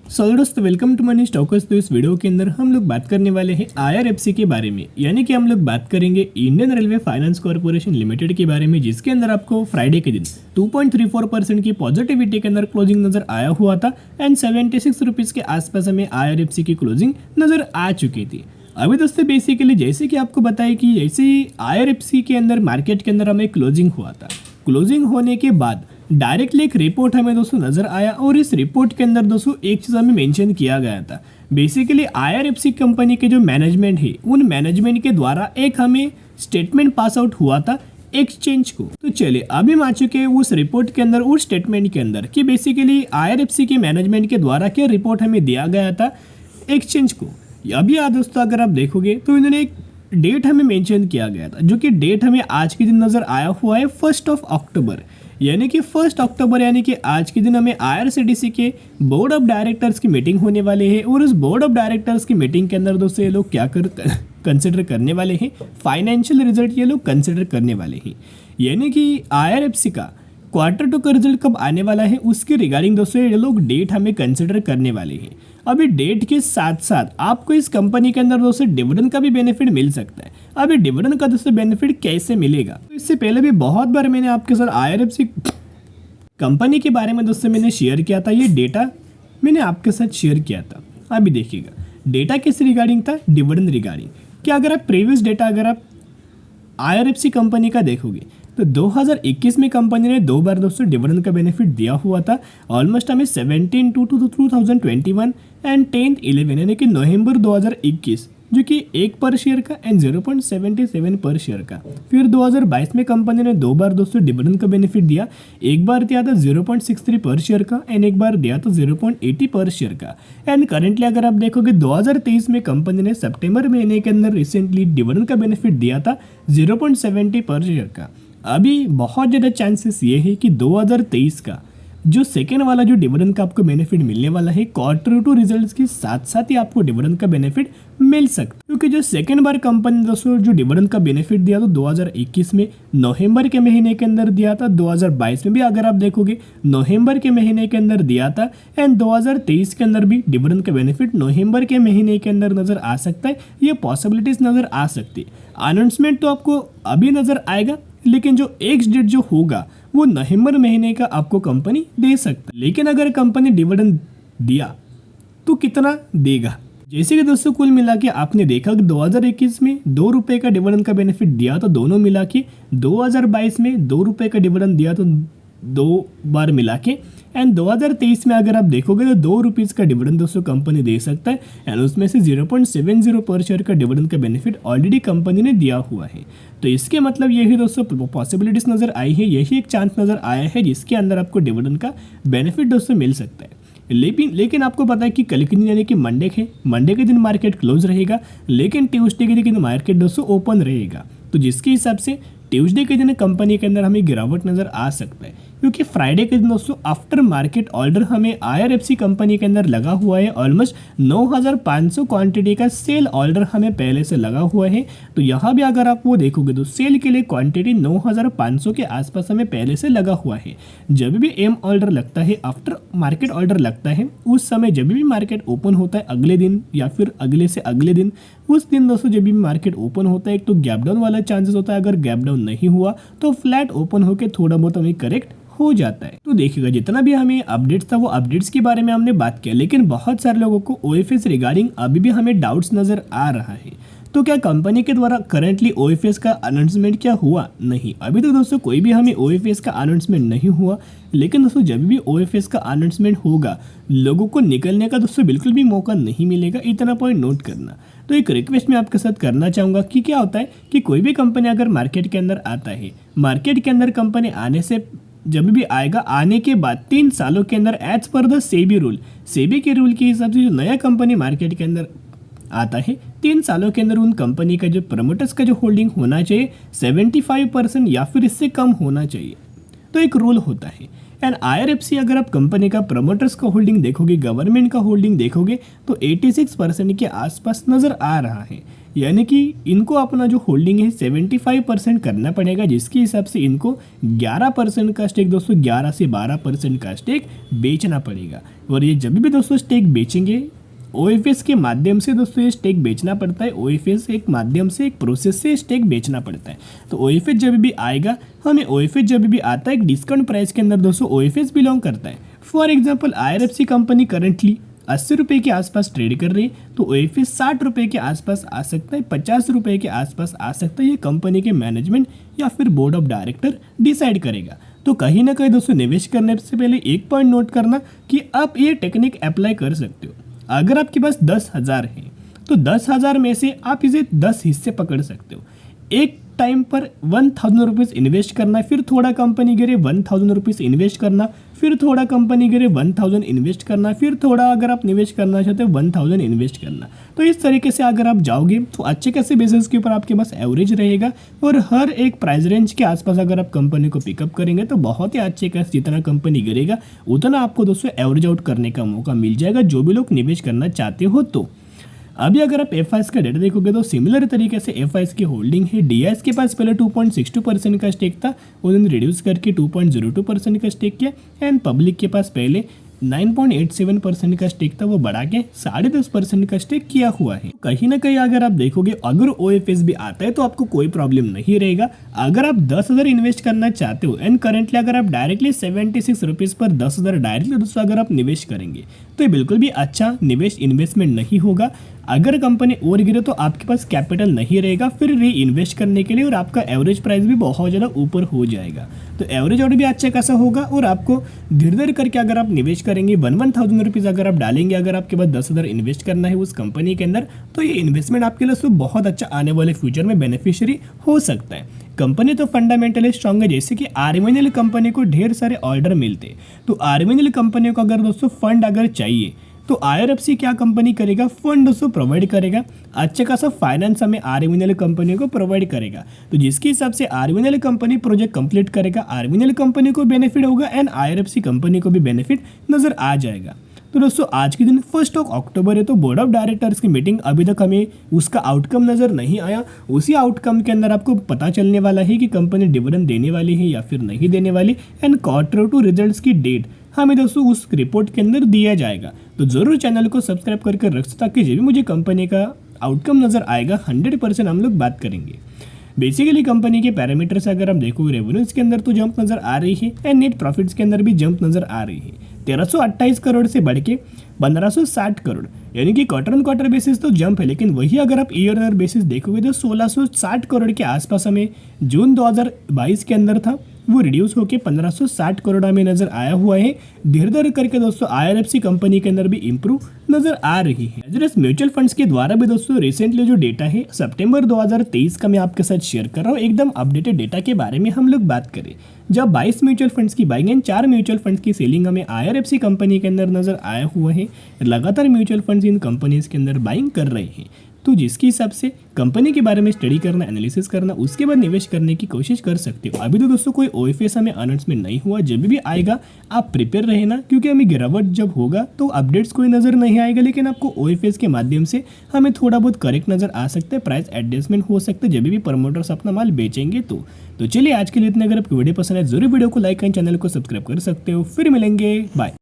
सो दोस्तों welcome to money stalkers. तो इस वीडियो के अंदर हम लोग बात करने वाले हैं आईआरएफसी के बारे में, यानी कि हम लोग बात करेंगे Indian railway finance corporation limited के बारे में, जिसके अंदर आपको फ्राइडे के दिन 2.34% की पॉजिटिविटी के अंदर क्लोजिंग नजर आया हुआ था एंड 76 रुपीज़ के आसपास हमें आईआरएफसी की क्लोजिंग नजर आ चुकी थी। अभी दोस्तों बेसिकली जैसे कि आपको बताया कि जैसे ही आईआरएफसी के अंदर मार्केट के अंदर हमें क्लोजिंग हुआ था, क्लोजिंग होने के बाद डायरेक्टली एक रिपोर्ट हमें दोस्तों नजर आया और इस रिपोर्ट के अंदर दोस्तों एक चीज़ हमें मेंशन किया गया था। बेसिकली आईआरएफसी कंपनी के जो मैनेजमेंट है उन मैनेजमेंट के द्वारा एक हमें स्टेटमेंट पास आउट हुआ था एक्सचेंज को। तो चलिए अभी हम आ चुके हैं उस रिपोर्ट के अंदर, उस स्टेटमेंट के अंदर कि बेसिकली आईआरएफसी के मैनेजमेंट के द्वारा क्या रिपोर्ट हमें दिया गया था एक्सचेंज को। अभी दोस्तों अगर आप देखोगे तो इन्होंने एक डेट हमें मेंशन किया गया था, जो कि डेट हमें आज के दिन नज़र आया हुआ है 1 अक्टूबर, यानी कि 1 अक्टूबर यानी कि आज के दिन हमें आईआरसीटीसी के बोर्ड ऑफ डायरेक्टर्स की मीटिंग होने वाली है। और उस बोर्ड ऑफ डायरेक्टर्स की मीटिंग के अंदर दोस्तों ये लोग क्या कंसिडर करने वाले हैं, फाइनेंशियल रिजल्ट ये लोग कंसिडर करने वाले हैं, यानी कि आईआरएफसी का Q2 का रिजल्ट कब आने वाला है उसके रिगार्डिंग दोस्तों ये लोग डेट हमें कंसिडर करने वाले हैं। अभी डेट के साथ साथ आपको इस कंपनी के अंदर दोस्तों डिविडेंड का भी बेनिफिट मिल सकता है। अभी डिविडेंड का दोस्तों बेनिफिट कैसे मिलेगा, तो इससे पहले भी बहुत बार मैंने आपके साथ आईआरएफसी कंपनी के बारे में दोस्तों मैंने शेयर किया था, ये डेटा मैंने आपके साथ शेयर किया था। अभी देखिएगा डेटा किस रिगार्डिंग था, डिविडेंड रिगार्डिंग। क्या अगर आप प्रीवियस डेटा अगर आप आईआरएफसी कंपनी का देखोगे तो 2021 में कंपनी ने 2 बार दोस्तों डिविडेंड का बेनिफिट दिया हुआ था, ऑलमोस्ट हमें 17/2/2021 एंड 10/11 यानी कि नवंबर 2021, जो कि 1 पर शेयर का एंड 0.77 पर शेयर का। फिर 2022 में कंपनी ने 2 बार दोस्तों डिविडेंड का बेनिफिट दिया, एक बार दिया था 0.63 पर शेयर का एंड एक बार दिया था 0.80 पर शेयर का। एंड करेंटली अगर आप देखोगे 2023 में कंपनी ने सितंबर महीने के अंदर रिसेंटली डिविडेंड का बेनिफिट दिया था 0.70 पर शेयर का। अभी बहुत ज़्यादा चांसेस ये है कि 2023 का जो सेकेंड वाला जो डिविडेंड का आपको बेनिफिट मिलने वाला है Q2 रिजल्ट्स के साथ साथ ही आपको डिविडेंड का बेनिफिट मिल सकता है, क्योंकि जो सेकेंड बार कंपनी दोस्तों जो डिविडेंड का बेनिफिट दिया तो 2021 में नवंबर के महीने के अंदर दिया था, 2022 में भी अगर आप देखोगे नवंबर के महीने के अंदर दिया था एंड 2023 के अंदर भी डिविडेंड का बेनिफिट नवंबर के महीने के अंदर नजर आ सकता है। ये पॉसिबिलिटीज नजर आ सकती है। अनाउंसमेंट तो आपको अभी नजर आएगा, लेकिन जो एक्स डेट जो होगा वो नवंबर महीने का आपको कंपनी दे सकता है। लेकिन अगर कंपनी डिविडेंड दिया तो कितना देगा, जैसे कि दोस्तों कुल मिला के आपने देखा कि 2021 में 2 रुपये का डिविडेंड का बेनिफिट दिया तो दोनों मिला के, 2022 में 2 रुपये का डिविडेंड दिया तो 2 बार मिला के, एंड 2023 में अगर आप देखोगे तो 2 रुपीज़ का डिविडेंड दोस्तों कंपनी दे सकता है एंड उसमें से 0.70 पर शेयर का डिविडेंड का बेनिफिट ऑलरेडी कंपनी ने दिया हुआ है। तो इसके मतलब यही दोस्तों पॉसिबिलिटीज नज़र आई है, यही एक चांस नज़र आया है जिसके अंदर आपको डिविडेंड का बेनिफिट दोस्तों मिल सकता है। लेकिन आपको पता है कि कल के दिन यानी कि मंडे के दिन मार्केट क्लोज रहेगा, लेकिन ट्यूसडे के दिन मार्केट दोस्तों ओपन रहेगा। तो जिसके हिसाब से ट्यूसडे के दिन कंपनी के अंदर हमें गिरावट नज़र आ सकता है, क्योंकि फ्राइडे के दिन दोस्तों आफ्टर मार्केट ऑर्डर हमें आईआरएफसी कंपनी के अंदर लगा हुआ है, ऑलमोस्ट 9500 क्वांटिटी का सेल ऑर्डर हमें पहले से लगा हुआ है। तो यहाँ भी अगर आप वो देखोगे तो सेल के लिए क्वांटिटी 9500 के आसपास हमें पहले से लगा हुआ है। जब भी एम ऑर्डर लगता है, आफ्टर मार्केट ऑर्डर लगता है, उस समय जब भी मार्केट ओपन होता है अगले दिन या फिर अगले से अगले दिन, उस दिन दोस्तों जब भी मार्केट ओपन होता है एक तो गैप डाउन वाला चांसेस होता है, अगर गैप डाउन नहीं हुआ तो फ्लैट ओपन होकर थोड़ा बहुत हमें करेक्ट हो जाता है। तो देखिएगा जितना भी हमें अपडेट्स था वो अपडेट्स के बारे में हमने बात किया, लेकिन बहुत सारे लोगों को ओएफएस रिगार्डिंग अभी भी हमें डाउट्स नजर आ रहा है। तो क्या कंपनी के द्वारा करंटली ओएफएस का अनाउंसमेंट क्या हुआ? नहीं, अभी तक दोस्तों कोई भी हमें ओएफएस का अनाउंसमेंट नहीं हुआ। लेकिन दोस्तों जब भी ओएफएस का अनाउंसमेंट होगा लोगों को निकलने का दोस्तों बिल्कुल भी मौका नहीं मिलेगा, इतना पॉइंट नोट करना। तो एक रिक्वेस्ट मैं आपके साथ करना चाहूँगा कि क्या होता है कि कोई भी कंपनी अगर मार्केट के अंदर आता है, मार्केट के अंदर कंपनी आने से जब भी आएगा, आने के बाद 3 सालों के अंदर as per the SEBI rule, SEBI के रूल के हिसाब से जो नया कंपनी मार्केट के अंदर आता है 3 सालों के अंदर उन कंपनी का जो प्रमोटर्स का जो होल्डिंग होना चाहिए 75% या फिर इससे कम होना चाहिए। तो एक रूल होता है, एंड IRFC अगर आप कंपनी का प्रमोटर्स का होल्डिंग देखोगे, गवर्नमेंट का होल्डिंग देखोगे तो 86% के आसपास नज़र आ रहा है। यानी कि इनको अपना जो होल्डिंग है 75% करना पड़ेगा, जिसके हिसाब से इनको 11% का स्टेक दोस्तों 11 से 12% का स्टेक बेचना पड़ेगा। और ये जब भी दोस्तों स्टेक बेचेंगे OFS के माध्यम से दोस्तों ये स्टेक बेचना पड़ता है। OFS एक माध्यम से, एक प्रोसेस से स्टेक बेचना पड़ता है। तो OFS जब भी आएगा, हमें OFS जब भी आता है एक डिस्काउंट प्राइस के अंदर दोस्तों OFS बिलोंग करता है। For example IRFC company currently 80 रुपये के आसपास ट्रेड कर रही है, तो OFS 60 रुपये के आसपास आ सकता है, 50 रुपये के आसपास आ सकता है। ये कंपनी के मैनेजमेंट या फिर बोर्ड ऑफ डायरेक्टर डिसाइड करेगा। तो कहीं ना कहीं दोस्तों निवेश करने से पहले एक पॉइंट नोट करना कि आप ये टेक्निक अप्लाई कर सकते हो। अगर आपके पास 10,000 है तो 10,000 में से आप इसे 10 हिस्से पकड़ सकते हो। एक टाइम पर 1,000 रुपीज़ इन्वेस्ट करना, फिर थोड़ा कंपनी गिरे 1,000 रुपीज़ इन्वेस्ट करना, फिर थोड़ा कंपनी गिरे 1,000 इन्वेस्ट करना, फिर थोड़ा अगर आप निवेश करना चाहते हो 1,000 इन्वेस्ट करना। तो इस तरीके से अगर आप जाओगे तो अच्छे खासे बेसिस के ऊपर आपके पास एवरेज रहेगा। और हर एक प्राइस रेंज के आसपास अगर आप कंपनी को पिकअप करेंगे तो बहुत ही अच्छे खासे जितना कंपनी गिरेगा उतना आपको दोस्तों एवरेज आउट करने का मौका मिल जाएगा, जो भी लोग निवेश करना चाहते हो। तो अभी अगर आप FIS का डेटा देखोगे तो सिमिलर तरीके से FIS की होल्डिंग है। DIS के पास पहले 2.62% का स्टेक था, उन्होंने रिड्यूस करके 2.02% का स्टेक किया। एंड पब्लिक के पास पहले 9.87% का स्टेक था, वो बढ़ा के 10.5% का स्टेक किया हुआ है। कहीं ना कहीं अगर आप देखोगे अगर OFS भी आता है तो आपको कोई प्रॉब्लम नहीं रहेगा। अगर आप 10,000 इन्वेस्ट करना चाहते हो एंड करेंटली अगर आप डायरेक्टली 76 रुपीज़ पर 10,000 डायरेक्टली दोस्तों अगर आप निवेश करेंगे तो ये बिल्कुल भी अच्छा इन्वेस्टमेंट नहीं होगा। अगर कंपनी और गिरे तो आपके पास कैपिटल नहीं रहेगा फिर री इन्वेस्ट करने के लिए, और आपका एवरेज प्राइस भी बहुत ज़्यादा ऊपर हो जाएगा। तो एवरेज आउट भी अच्छा खासा होगा। और आपको धीरे धीरे करके अगर आप निवेश करेंगे 1,000 रुपीज़ अगर आप डालेंगे, अगर आपके पास 10,000 इन्वेस्ट करना है उस कंपनी के अंदर, तो ये इन्वेस्टमेंट आपके लिए तो बहुत अच्छा आने वाले फ्यूचर में बेनिफिशियरी हो सकता है। कंपनी तो फंडामेंटली स्ट्रॉन्ग है, जैसे कि RVNL कंपनी को ढेर सारे ऑर्डर मिलते हैं। तो RVNL कंपनी को अगर दोस्तों फंड अगर चाहिए तो IRFC क्या कंपनी करेगा, फंड दोस्तों प्रोवाइड करेगा। अच्छा खासा फाइनेंस हमें RVNL कंपनी को प्रोवाइड करेगा। तो जिसके हिसाब से RVNL कंपनी प्रोजेक्ट कंप्लीट करेगा, RVNL कंपनी को बेनिफिट होगा एंड IRFC कंपनी को भी बेनिफिट नजर आ जाएगा। तो दोस्तों आज के दिन 1 अक्टूबर है, तो बोर्ड ऑफ डायरेक्टर्स की मीटिंग अभी तक हमें उसका आउटकम नज़र नहीं आया। उसी आउटकम के अंदर आपको पता चलने वाला है कि कंपनी डिविडेंड देने वाली है या फिर नहीं देने वाली। एंड Q2 रिजल्ट्स की डेट हमें दोस्तों उस रिपोर्ट के अंदर दिया जाएगा। तो ज़रूर चैनल को सब्सक्राइब करके रख ताकि जब भी मुझे कंपनी का आउटकम नज़र आएगा 100% हम लोग बात करेंगे। बेसिकली कंपनी के पैरामीटर्स अगर हम देखोगे, रेवेन्यूज के अंदर तो जंप नज़र आ रही है एंड नेट प्रॉफिट्स के अंदर भी जंप नज़र आ रही है। 1328 करोड़ से बढ़ के 1560 करोड़, यानी कि क्वार्टर ऑन क्वार्टर बेसिस तो जंप है। लेकिन वही अगर आप ईयर ऑन बेसिस देखोगे तो 1660 करोड़ के आसपास हमें जून 2022 के अंदर था, वो रिड्यूस होकर 1560 करोड़ में नजर आया हुआ है। धीरे धीरे करके दोस्तों IRFC कंपनी के अंदर भी इंप्रूव नजर आ रही है। एज म्यूचुअल फंड्स के द्वारा भी दोस्तों रिसेंटली जो डेटा है सितंबर 2023 का मैं आपके साथ शेयर कर रहा हूँ, एकदम अपडेटेड डेटा के बारे में हम लोग बात करें। जब 22 म्यूचुअल फंड्स की बाइंग एंड 4 म्यूचुअल फंड्स की सेलिंग हमें IRFC कंपनी के अंदर नजर आया हुआ है। लगातार म्यूचुअल फंड्स इन कंपनीज के अंदर बाइंग कर रहे हैं। तो जिसके हिसाब से कंपनी के बारे में स्टडी करना, एनालिसिस करना, उसके बाद निवेश करने की कोशिश कर सकते हो। अभी तो दोस्तों कोई OFS हमें अनाउंसमेंट नहीं हुआ, जब भी आएगा आप प्रिपेयर रहना, क्योंकि हमें गिरावट जब होगा तो अपडेट्स कोई नज़र नहीं आएगा। लेकिन आपको OFS के माध्यम से हमें थोड़ा बहुत करेक्ट नज़र आ सकता है, प्राइस एडजस्टमेंट हो सकता है जब भी प्रमोटर्स अपना माल बेचेंगे। तो चलिए आज के लिए इतने। अगर आपको वीडियो पसंद है जरूर वीडियो को लाइक एंड चैनल को सब्सक्राइब कर सकते हो। फिर मिलेंगे, बाय।